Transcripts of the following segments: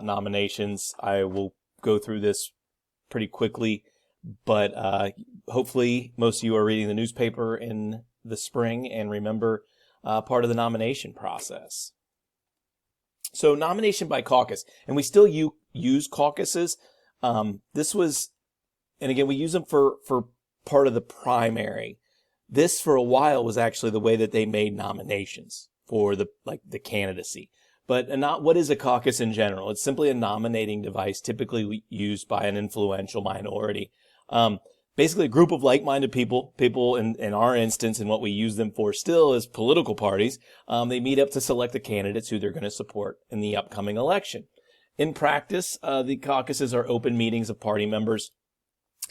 nominations. I will go through this pretty quickly, but hopefully most of you are reading the newspaper in the spring and remember part of the nomination process. So nomination by caucus, and we still use caucuses. This was, and again, we use them for part of the primary. This for a while was actually the way that they made nominations for the candidacy. But not what is a caucus in general? It's simply a nominating device typically used by an influential minority. Basically a group of like-minded people in our instance, and what we use them for still is political parties. They meet up to select the candidates who they're going to support in the upcoming election. In practice, the caucuses are open meetings of party members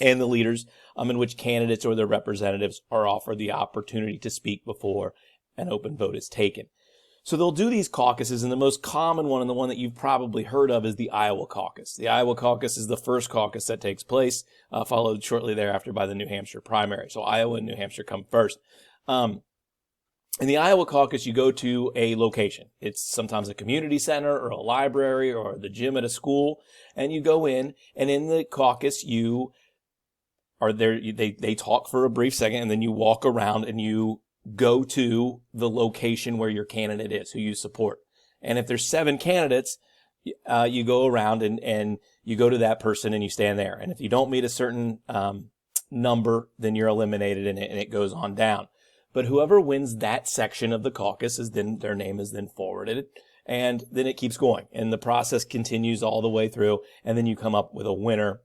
and the leaders in which candidates or their representatives are offered the opportunity to speak before an open vote is taken. So they'll do these caucuses, and the most common one, and the one that you've probably heard of, is the Iowa caucus. The Iowa caucus is the first caucus that takes place, followed shortly thereafter by the New Hampshire primary. So Iowa and New Hampshire come first. In the Iowa caucus, you go to a location. It's sometimes a community center or a library or the gym at a school, and you go in, and in the caucus, you are there. They talk for a brief second, and then you walk around and you go to the location where your candidate is, who you support. And if there's 7 candidates, you go around and you go to that person and you stand there. And if you don't meet a certain number, then you're eliminated and it goes on down. But whoever wins that section of the caucus their name is then forwarded, and then it keeps going. And the process continues all the way through, and then you come up with a winner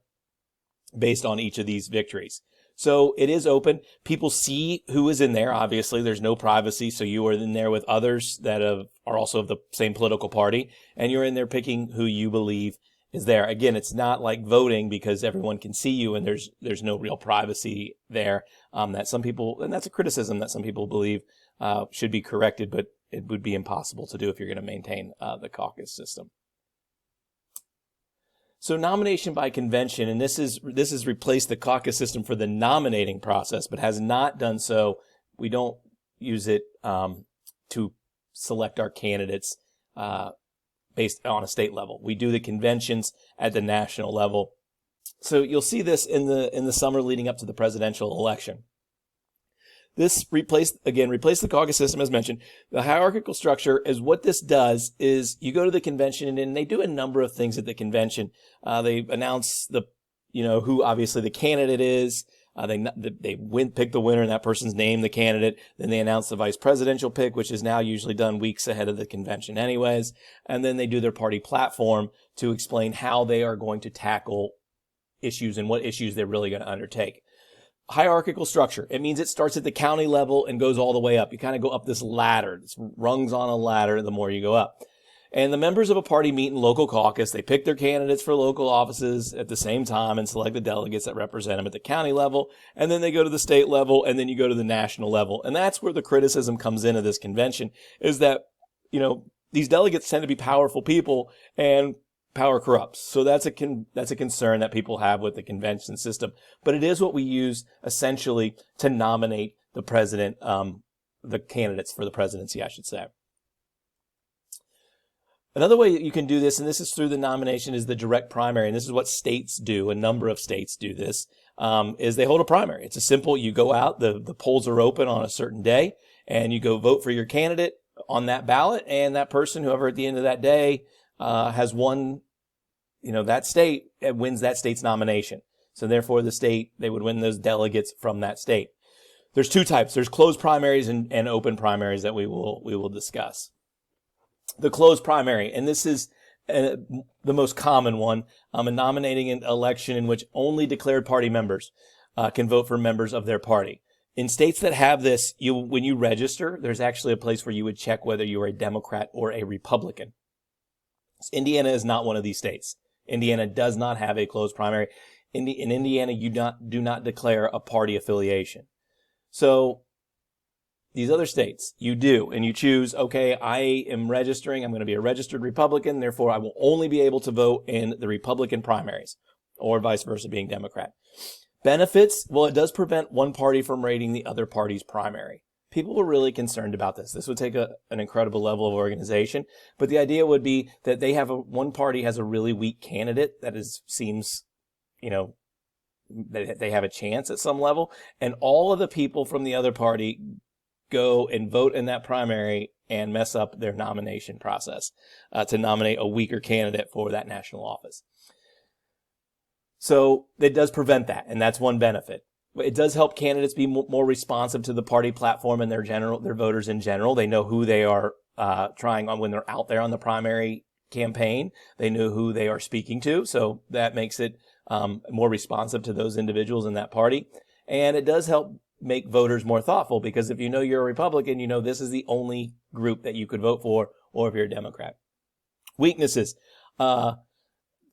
based on each of these victories. So it is open. People see who is in there. Obviously, there's no privacy. So you are in there with others that are also of the same political party, and you're in there picking who you believe is there. Again, it's not like voting because everyone can see you and there's no real privacy there. That some people, and that's a criticism that some people believe should be corrected, but it would be impossible to do if you're going to maintain the caucus system. So nomination by convention, and this has replaced the caucus system for the nominating process, but has not done so. We don't use it to select our candidates based on a state level. We do the conventions at the national level. So you'll see this in the summer leading up to the presidential election. This replaced the caucus system as mentioned. The hierarchical structure is what this does is you go to the convention and they do a number of things at the convention. They announce who obviously the candidate is. They pick the winner and that person's name, the candidate. Then they announce the vice presidential pick, which is now usually done weeks ahead of the convention anyways. And then they do their party platform to explain how they are going to tackle issues and what issues they're really going to undertake. Hierarchical structure. It means it starts at the county level and goes all the way up. You kind of go up this ladder. It's rungs on a ladder the more you go up. And the members of a party meet in local caucus. They pick their candidates for local offices at the same time and select the delegates that represent them at the county level. And then they go to the state level, and then you go to the national level. And that's where the criticism comes into this convention, is that, these delegates tend to be powerful people, and power corrupts. So that's a concern that people have with the convention system. But it is what we use essentially to nominate the president, the candidates for the presidency, I should say. Another way that you can do this, and this is through the nomination, is the direct primary. And this is what states do. A number of states do this, is they hold a primary. It's a simple, you go out, the polls are open on a certain day, and you go vote for your candidate on that ballot. And that person, whoever at the end of that day, has won, that state, it wins that state's nomination. So therefore the state, they would win those delegates from that state. There's 2 types. There's closed primaries and open primaries that we will discuss. The closed primary, and this is the most common one, a nominating an election in which only declared party members can vote for members of their party. In states that have this, when you register, there's actually a place where you would check whether you are a Democrat or a Republican. Indiana is not one of these states. Indiana does not have a closed primary. In Indiana, you do not declare a party affiliation. So these other states, you do, and you choose, okay, I am registering, I'm going to be a registered Republican, therefore I will only be able to vote in the Republican primaries, or vice versa, being Democrat. Benefits, well, it does prevent one party from raiding the other party's primary. People were really concerned about this. This would take an incredible level of organization, but the idea would be that they have one party has a really weak candidate that seems, that they have a chance at some level, and all of the people from the other party go and vote in that primary and mess up their nomination process to nominate a weaker candidate for that national office. So it does prevent that, and that's one benefit. It does help candidates be more responsive to the party platform and their voters in general. They know who they are trying on when they're out there on the primary campaign. They know who they are speaking to, so that makes it more responsive to those individuals in that party. And it does help make voters more thoughtful, because if you know you're a Republican, you know this is the only group that you could vote for, or if you're a Democrat. Weaknesses.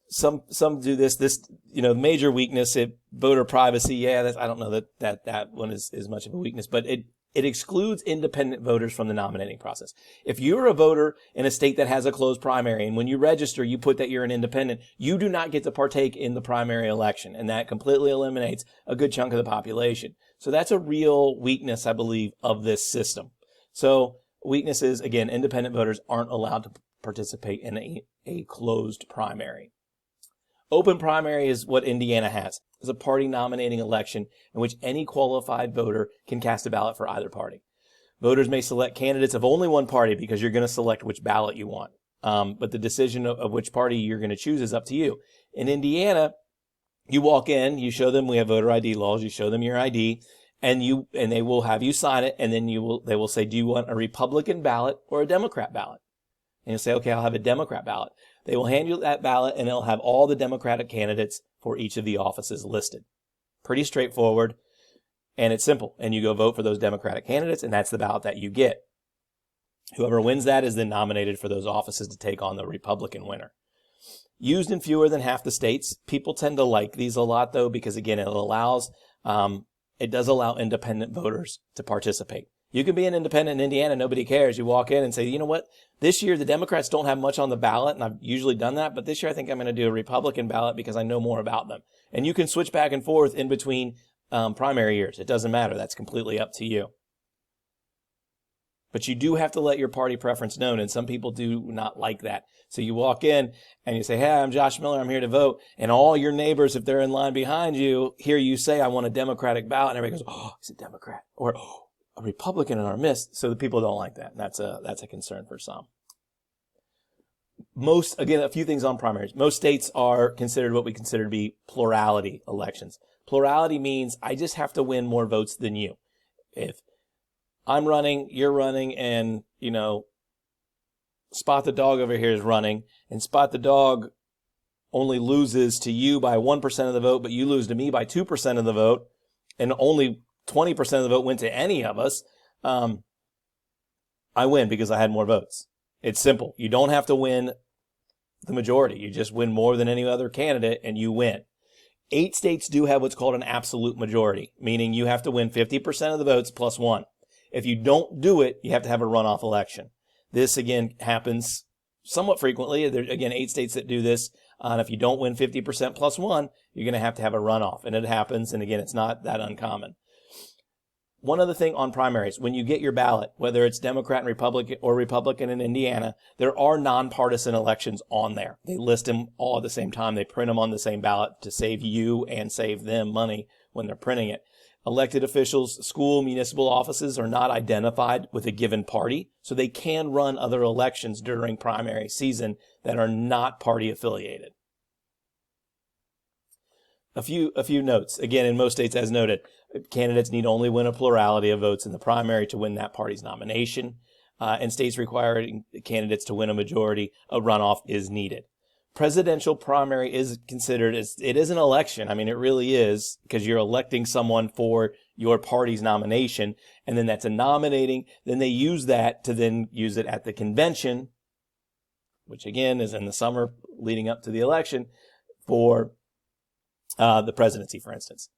Some do this, major weakness, voter privacy. Yeah, I don't know that one is much of a weakness, but it excludes independent voters from the nominating process. If you're a voter in a state that has a closed primary, and when you register, you put that you're an independent, you do not get to partake in the primary election. And that completely eliminates a good chunk of the population. So that's a real weakness, I believe, of this system. So weaknesses, again, independent voters aren't allowed to participate in a closed primary. Open primary is what Indiana has. It's a party nominating election in which any qualified voter can cast a ballot for either party. Voters may select candidates of only one party because you're going to select which ballot you want. But the decision of which party you're going to choose is up to you. In Indiana, you walk in, you show them, we have voter ID laws, you show them your ID, and they will have you sign it, and then they will say, do you want a Republican ballot or a Democrat ballot? And you'll say, okay, I'll have a Democrat ballot. They will hand you that ballot, and it'll have all the Democratic candidates for each of the offices listed. Pretty straightforward, and it's simple. And you go vote for those Democratic candidates, and that's the ballot that you get. Whoever wins that is then nominated for those offices to take on the Republican winner. Used in fewer than half the states. People tend to like these a lot, though, because, again, it does allow independent voters to participate. You can be an independent in Indiana, nobody cares. You walk in and say, you know what, this year the Democrats don't have much on the ballot, and I've usually done that, but this year I think I'm going to do a Republican ballot because I know more about them. And you can switch back and forth in between primary years. It doesn't matter. That's completely up to you. But you do have to let your party preference known, and some people do not like that. So you walk in and you say, hey, I'm Josh Miller, I'm here to vote. And all your neighbors, if they're in line behind you, hear you say, I want a Democratic ballot. And everybody goes, oh, he's a Democrat. Or, oh, a Republican in our midst. So the people don't like that. And that's a concern for some. Again, a few things on primaries. Most states are considered what we consider to be plurality elections. Plurality means I just have to win more votes than you. If I'm running, you're running, and, Spot the Dog over here is running, and Spot the Dog only loses to you by 1% of the vote, but you lose to me by 2% of the vote, and only 20% of the vote went to any of us, I win because I had more votes. It's simple. You don't have to win the majority. You just win more than any other candidate, and you win. 8 states do have what's called an absolute majority, meaning you have to win 50% of the votes plus 1. If you don't do it, you have to have a runoff election. This, again, happens somewhat frequently. There's, again, 8 states that do this. And if you don't win 50% plus 1, you're going to have a runoff. And it happens. And again, it's not that uncommon. One other thing on primaries, when you get your ballot, whether it's Democrat and Republican in Indiana, there are nonpartisan elections on there. They list them all at the same time. They print them on the same ballot to save you and save them money when they're printing it. Elected officials, school, municipal offices are not identified with a given party, so they can run other elections during primary season that are not party affiliated. A few notes. Again, in most states, as noted, candidates need only win a plurality of votes in the primary to win that party's nomination. And states requiring candidates to win a majority, a runoff is needed. Presidential primary is considered it is an election. I mean, it really is, because you're electing someone for your party's nomination, and then that's a nominating. Then they use that to then use it at the convention, which again is in the summer leading up to the election for the presidency, for instance.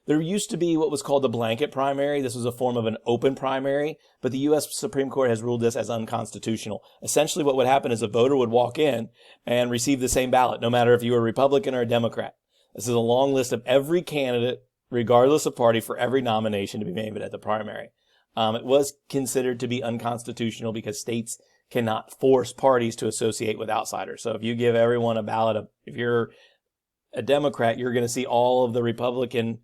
There used to be what was called the blanket primary. This was a form of an open primary, but the U.S. Supreme Court has ruled this as unconstitutional. Essentially, what would happen is a voter would walk in and receive the same ballot, no matter if you were a Republican or a Democrat. This is a long list of every candidate, regardless of party, for every nomination to be made at the primary. It was considered to be unconstitutional because states cannot force parties to associate with outsiders. So if you give everyone a ballot, if you're a Democrat, you're going to see all of the Republican,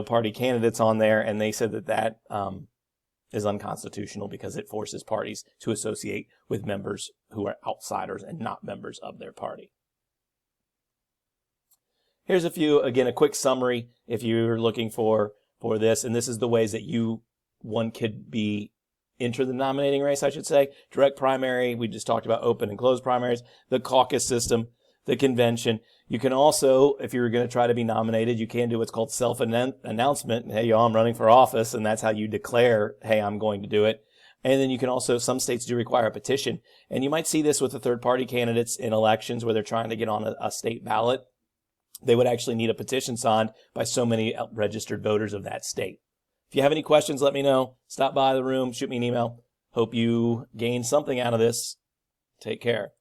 party candidates on there, and they said that is unconstitutional because it forces parties to associate with members who are outsiders and not members of their party. Here's a quick summary if you're looking for this, and this is the ways that one could enter the nominating race, I should say. Direct primary, we just talked about open and closed primaries, the caucus system, the convention. You can also, if you're going to try to be nominated, you can do what's called self-announcement. Hey, y'all, I'm running for office, and that's how you declare, hey, I'm going to do it. And then you can also, some states do require a petition, and you might see this with the third-party candidates in elections where they're trying to get on a state ballot. They would actually need a petition signed by so many registered voters of that state. If you have any questions, let me know. Stop by the room, shoot me an email. Hope you gain something out of this. Take care.